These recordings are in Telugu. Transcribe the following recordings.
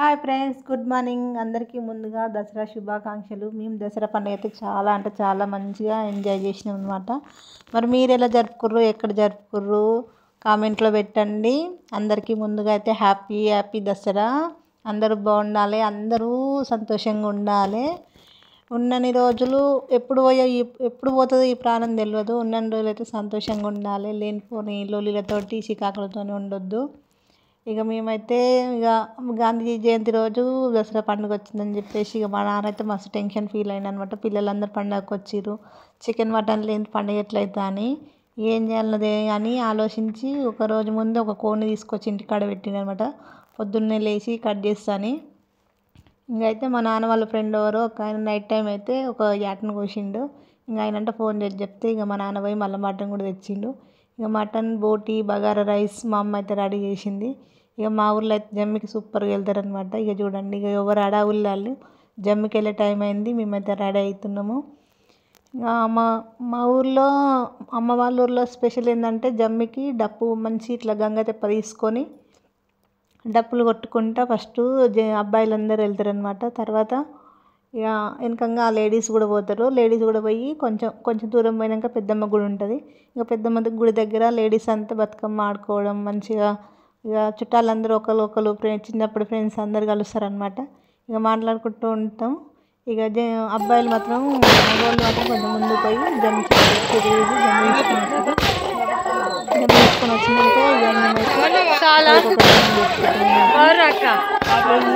Hi friends, good morning. అందరికీ ముందుగా దసరా శుభాకాంక్షలు. మేము దసరా పండుగ అయితే చాలా మంచిగా ఎంజాయ్ చేసినాం అనమాట. మరి మీరు ఎలా జరుపుకుర్రు, ఎక్కడ జరుపుకుర్రు కామెంట్లో పెట్టండి. అందరికీ ముందుగా అయితే హ్యాపీ దసరా. అందరూ బాగుండాలి, అందరూ సంతోషంగా ఉండాలి. ఉన్నన్ని రోజులు ఎప్పుడు పోతుందో ఈ ప్రాణం తెలియదు. ఉన్నన్ని రోజులు అయితే సంతోషంగా ఉండాలి. లేనిపోని లొల్లిలతోటి చికాకులతో ఉండొద్దు. ఇక మేమైతే గాంధీ జయంతి రోజు దసరా పండుగ వచ్చిందని చెప్పేసి మా నాన్న అయితే మస్తు టెన్షన్ ఫీల్ అయిన అనమాట. పిల్లలందరూ పండుగకు వచ్చిర్రు, చికెన్ మటన్ లేని పండుగ ఎట్లయితే అని ఏం చేయాలన్నదే అని ఆలోచించి ఒక రోజు ముందు ఒక కోడిని తీసుకొచ్చి ఇంటికాడ పెట్టిండనమాట. పొద్దున్నే లేచి కట్ చేస్తాను. ఇంకైతే మా నాన్న వాళ్ళ ఫ్రెండ్ ఎవరో ఒక ఆయన నైట్ టైం అయితే ఒక యాటను కోసిండు. ఆయన అంటే ఫోన్ చేసి చెప్తే ఇక మా నాన్న పోయి మళ్ళీ మటన్ కూడా తెచ్చిండు. ఇక మటన్ బోటి బగారా రైస్ మా అమ్మ అయితే రెడీ చేసింది. ఇక మా ఊళ్ళో అయితే జమ్మికి సూపర్గా వెళ్తారనమాట. ఇక చూడండి, ఇక ఎవరు అడవులు వాళ్ళు జమ్మికి వెళ్ళే టైం అయింది. మేమైతే రెడీ అవుతున్నాము. మా ఊర్లో అమ్మ వాళ్ళ ఊర్లో స్పెషల్ ఏంటంటే జమ్మికి డప్పు మంచి ఇట్లా గంగ తెప్ప తీసుకొని డప్పులు కొట్టుకుంటా ఫస్ట్ అబ్బాయిలందరూ వెళ్తారనమాట. తర్వాత ఇక వెనకంగా లేడీస్ కూడా పోతారు. లేడీస్ కూడా పోయి కొంచెం దూరం పోయినాక పెద్దమ్మ గుడి ఉంటుంది. ఇక పెద్దమ్మ గుడి దగ్గర లేడీస్ అంతా బతుకమ్మ ఆడుకోవడం మంచిగా. ఇక చుట్టాలందరూ ఒకరు చిన్నప్పుడు ఫ్రెండ్స్ అందరు కలుస్తారనమాట. ఇక మాట్లాడుకుంటూ ఉంటాం. ఇక అబ్బాయిలు మాత్రం మగవాళ్ళు మాత్రం కొంచెం ముందుకు పోయి జమ్మి తీసుకొని వచ్చినాక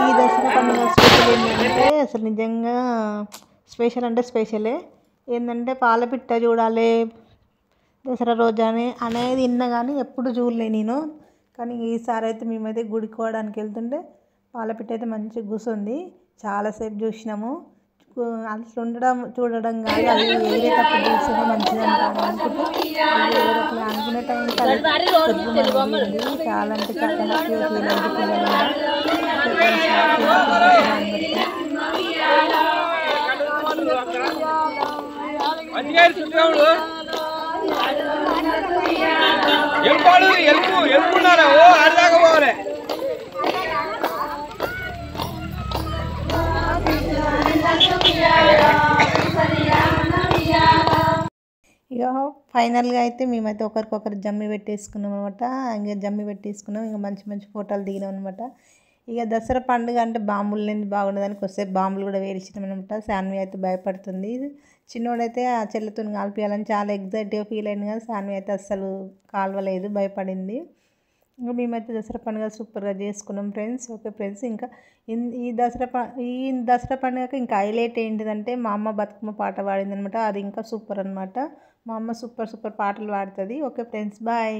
ఈ దసరా పండుగ స్పెషల్ ఏంటంటే అసలు నిజంగా స్పెషల్ అంటే స్పెషలే. ఏంటంటే పాలపిట్ట చూడాలి దసరా రోజు అనేది విన్నా కానీ ఎప్పుడు చూడలే నేను. కానీ ఈసారి అయితే మేమైతే గుడికోవడానికి వెళ్తుంటే పాలపిట్ట అయితే మంచిగా కూర్చుంది. చాలాసేపు చూసినాము. అట్లా చూడడం కాదు, అది ఎగిరేటప్పుడు చూస్తేనే మంచిగా అనుకునే టైం చాలా అంటే చాలా హ్యాపీగా ఫీల్ అయింది పిల్లలు. ఇక ఫైనల్గా అయితే మేమైతే ఒకరికొకరు జమ్మి పెట్టేసుకున్నాం అనమాట. ఇంకా జమ్మి పెట్టేసుకున్నాం. ఇంకా మంచి ఫోటోలు దిగినాం అనమాట. ఇక దసరా పండుగ అంటే బాంబులు లేని బాగుండదని కొద్దిసేపు బాంబులు కూడా వేయించినాం అనమాట. శాన్వి అయితే భయపడుతుంది. చిన్నోడైతే ఆ చెల్లెతో కాల్పియాలని చాలా ఎగ్జైట్గా ఫీల్ అయింది. కానీ శాన్వి అయితే అస్సలు కాల్వలేదు, భయపడింది. ఇంకా మేమైతే దసరా పండుగ సూపర్గా చేసుకున్నాం ఫ్రెండ్స్. ఓకే ఫ్రెండ్స్, ఇంకా ఈ దసరా పండుగకి ఇంకా హైలైట్ ఏంటిదంటే మా అమ్మ బతుకమ్మ పాట పాడింది అనమాట. అది ఇంకా సూపర్ అనమాట. మా అమ్మ సూపర్ పాటలు పాడుతుంది. Okay friends, bye.